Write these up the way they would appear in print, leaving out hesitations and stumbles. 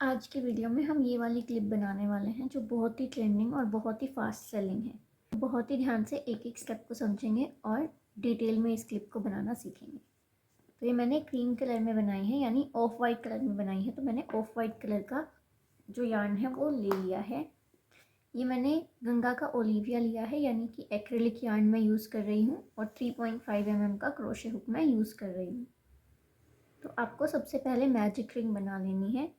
आज की वीडियो में हम ये वाली क्लिप बनाने वाले हैं जो बहुत ही ट्रेंडिंग और बहुत ही फास्ट सेलिंग है। बहुत ही ध्यान से एक एक स्टेप को समझेंगे और डिटेल में इस क्लिप को बनाना सीखेंगे। तो ये मैंने क्रीम कलर में बनाई है, यानी ऑफ वाइट कलर में बनाई है। तो मैंने ऑफ वाइट कलर का जो यार्न है वो ले लिया है। ये मैंने गंगा का ओलिविया लिया है, यानी कि एक्रेलिक यार्न मैं यूज़ कर रही हूँ, और 3.5 mm का क्रोशे हुक मैं यूज़ कर रही हूँ। तो आपको सबसे पहले मैजिक रिंग बना लेनी है।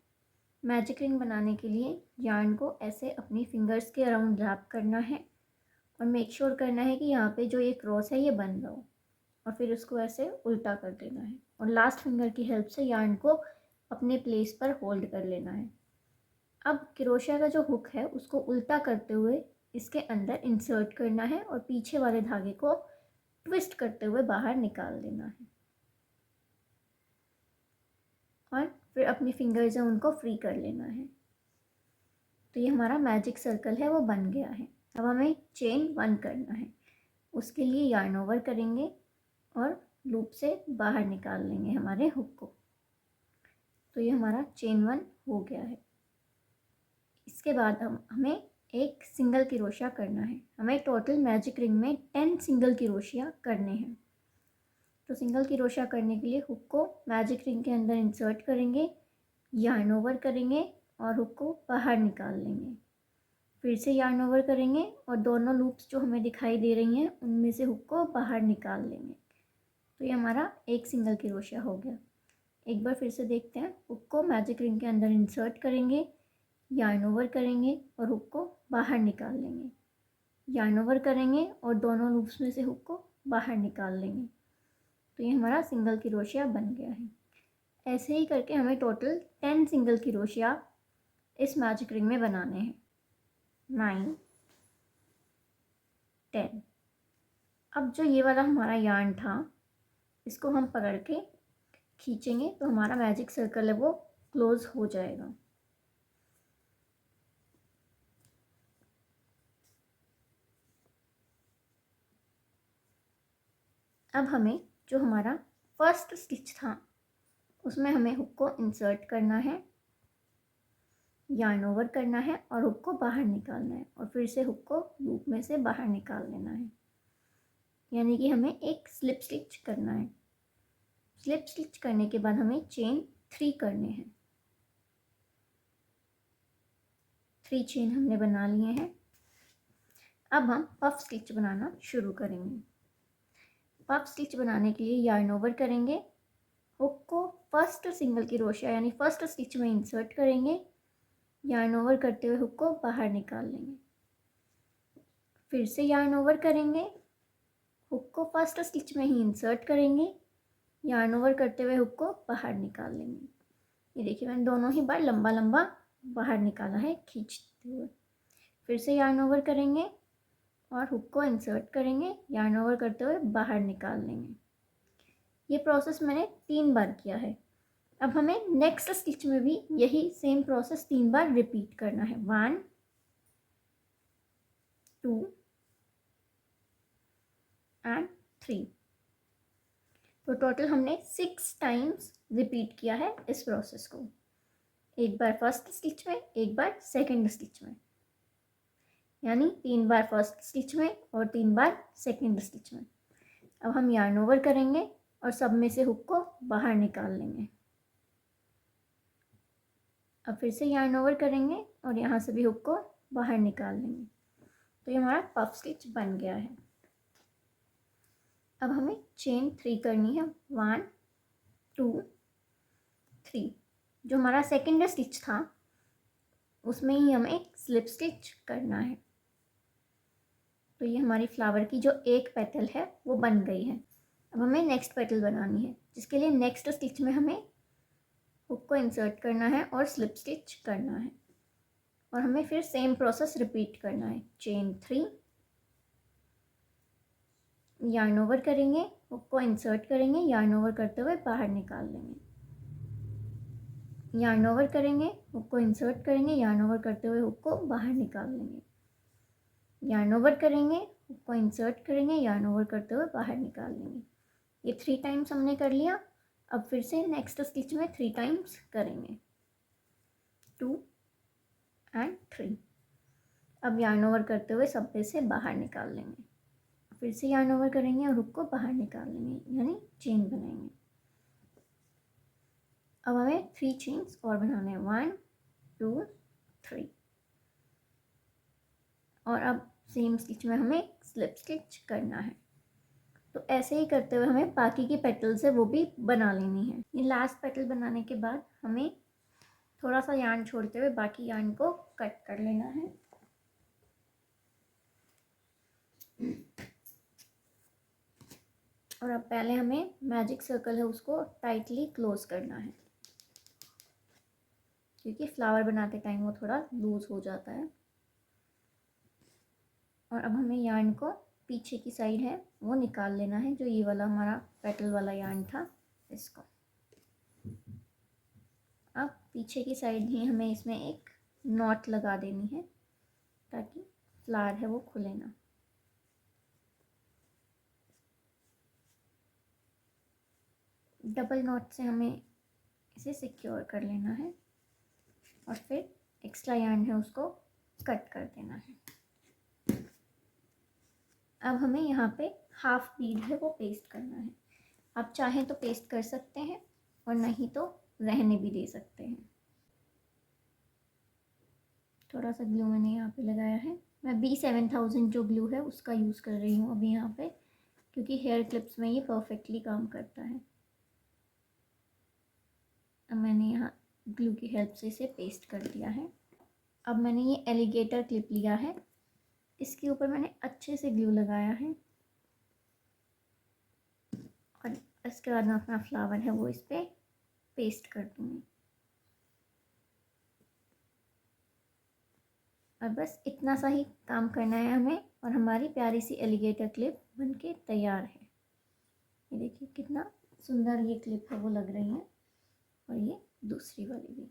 मैजिक रिंग बनाने के लिए यार्न को ऐसे अपनी फिंगर्स के अराउंड रैप करना है और मेक श्योर करना है कि यहाँ पे जो ये क्रॉस है ये बन रहा हो, और फिर उसको ऐसे उल्टा कर देना है और लास्ट फिंगर की हेल्प से यार्न को अपने प्लेस पर होल्ड कर लेना है। अब क्रोशिया का जो हुक है उसको उल्टा करते हुए इसके अंदर इंसर्ट करना है और पीछे वाले धागे को ट्विस्ट करते हुए बाहर निकाल देना है, और फिर अपनी फिंगर्स हैं उनको फ्री कर लेना है। तो ये हमारा मैजिक सर्कल है वो बन गया है। अब हमें चेन 1 करना है। उसके लिए यार्न ओवर करेंगे और लूप से बाहर निकाल लेंगे हमारे हुक को। तो ये हमारा चेन 1 हो गया है। इसके बाद हमें एक सिंगल क्रोशिया करना है। हमें टोटल मैजिक रिंग में 10 सिंगल क्रोशिया करने हैं। तो सिंगल क्रोशिया करने के लिए हुक को मैजिक रिंग के अंदर इंसर्ट करेंगे, यार्न ओवर करेंगे और हुक को बाहर निकाल लेंगे। फिर से यार्न ओवर करेंगे और दोनों लूप्स जो हमें दिखाई दे रही हैं उनमें से हुक को बाहर निकाल लेंगे। तो ये हमारा एक सिंगल क्रोशिया हो गया। एक बार फिर से देखते हैं। हुक को मैजिक रिंग के अंदर इंसर्ट करेंगे, यार्न ओवर करेंगे और हुक को बाहर निकाल लेंगे। यार्न ओवर करेंगे और दोनों लूप्स में से हुक को बाहर निकाल लेंगे। तो ये हमारा सिंगल क्रोशिया बन गया है। ऐसे ही करके हमें टोटल 10 सिंगल क्रोशिया इस मैजिक रिंग में बनाने हैं। 9, 10। अब जो ये वाला हमारा यार्न था इसको हम पकड़ के खींचेंगे तो हमारा मैजिक सर्कल है वो क्लोज हो जाएगा। अब हमें जो हमारा फर्स्ट स्टिच था उसमें हमें हुक को इंसर्ट करना है, यार्न ओवर करना है और हुक को बाहर निकालना है, और फिर से हुक को लूप में से बाहर निकाल लेना है। यानी कि हमें एक स्लिप स्टिच करना है। स्लिप स्टिच करने के बाद हमें चेन 3 करने हैं। 3 चेन हमने बना लिए हैं। अब हम पफ स्टिच बनाना शुरू करेंगे। पफ स्टिच बनाने के लिए यार्न ओवर करेंगे, हुक को फर्स्ट सिंगल क्रोशिया यानी फर्स्ट स्टिच में इंसर्ट करेंगे, यार्न ओवर करते हुए हुक को बाहर निकाल लेंगे। फिर से यार्न ओवर करेंगे, हुक को फर्स्ट स्टिच में ही इंसर्ट करेंगे, यार्न ओवर करते हुए हुक को बाहर निकाल लेंगे। ये देखिए मैंने दोनों ही बार लंबा लंबा बाहर निकाला है खींचते हुए। फिर से यार्न ओवर करेंगे और हुक को इंसर्ट करेंगे, यार्न ओवर करते हुए बाहर निकाल लेंगे। ये प्रोसेस मैंने 3 बार किया है। अब हमें नेक्स्ट स्टिच में भी यही सेम प्रोसेस 3 बार रिपीट करना है। 1, 2 एंड 3। तो टोटल हमने 6 टाइम्स रिपीट किया है इस प्रोसेस को। एक बार फर्स्ट स्टिच में, एक बार सेकंड स्टिच में, यानी 3 बार फर्स्ट स्टिच में और 3 बार सेकंड स्टिच में। अब हम यार्न ओवर करेंगे और सब में से हुक को बाहर निकाल लेंगे। अब फिर से यार्न ओवर करेंगे और यहाँ से भी हुक को बाहर निकाल लेंगे। तो ये हमारा पफ स्टिच बन गया है। अब हमें चेन 3 करनी है। 1, 2, 3। जो हमारा सेकंड स्टिच था उसमें ही हमें एक स्लिप स्टिच करना है। तो ये हमारी फ्लावर की जो एक पेटल है वो बन गई है। अब हमें नेक्स्ट पेटल बनानी है, जिसके लिए नेक्स्ट स्टिच में हमें हुक को इंसर्ट करना है और स्लिप स्टिच करना है, और हमें फिर सेम प्रोसेस रिपीट करना है। चेन 3, यार्न ओवर करेंगे, हुक को इंसर्ट करेंगे, यार्न ओवर करते हुए बाहर निकाल लेंगे। यार्न ओवर करेंगे, हुक को इंसर्ट करेंगे, यार्न ओवर करते हुए हुक को बाहर निकाल लेंगे। यार्न ओवर करेंगे, हुक को इंसर्ट करेंगे, यार्न ओवर करते हुए बाहर निकाल लेंगे। ये 3 टाइम्स हमने कर लिया। अब फिर से नेक्स्ट स्टिच में 3 टाइम्स करेंगे। 2 एंड 3। अब यार्न ओवर करते हुए सब पे से बाहर निकाल लेंगे, फिर से यार्न ओवर करेंगे और हुक को बाहर निकाल लेंगे, यानी चेन बनाएंगे। अब हमें 3 चेन्स और बनाने हैं, 1 2 3। और अब सेम स्टिच में हमें स्लिप स्टिच करना है। तो ऐसे ही करते हुए हमें बाकी की पेटल्स है वो भी बना लेनी है। ये लास्ट पेटल बनाने के बाद हमें थोड़ा सा यार्न छोड़ते हुए बाकी यार्न को कट कर लेना है। और अब पहले हमें मैजिक सर्कल है उसको टाइटली क्लोज करना है, क्योंकि फ्लावर बनाते टाइम वो थोड़ा लूज हो जाता है। और अब हमें यार्न को पीछे की साइड है वो निकाल लेना है, जो ये वाला हमारा पेटल वाला यार्न था इसको। अब पीछे की साइड ही हमें इसमें एक नॉट लगा देनी है ताकि फ्लावर है वो खुले ना। डबल नॉट से हमें इसे सिक्योर कर लेना है और फिर एक्स्ट्रा यार्न है उसको कट कर देना है। अब हमें यहाँ पे हाफ बीड है वो पेस्ट करना है। आप चाहें तो पेस्ट कर सकते हैं और नहीं तो रहने भी दे सकते हैं। थोड़ा सा ग्लू मैंने यहाँ पे लगाया है। मैं B7000 जो ग्लू है उसका यूज़ कर रही हूँ अभी यहाँ पे, क्योंकि हेयर क्लिप्स में ये परफेक्टली काम करता है। अब मैंने यहाँ ग्लू की हेल्प से इसे पेस्ट कर दिया है। अब मैंने ये एलिगेटर क्लिप लिया है, इसके ऊपर मैंने अच्छे से ग्लू लगाया है और इसके बाद मैं अपना फ्लावर है वो इस पर पेस्ट कर दूँगी। और बस इतना सा ही काम करना है हमें और हमारी प्यारी सी एलिगेटर क्लिप बनके तैयार है। ये देखिए कितना सुंदर ये क्लिप है वो लग रही है, और ये दूसरी वाली भी।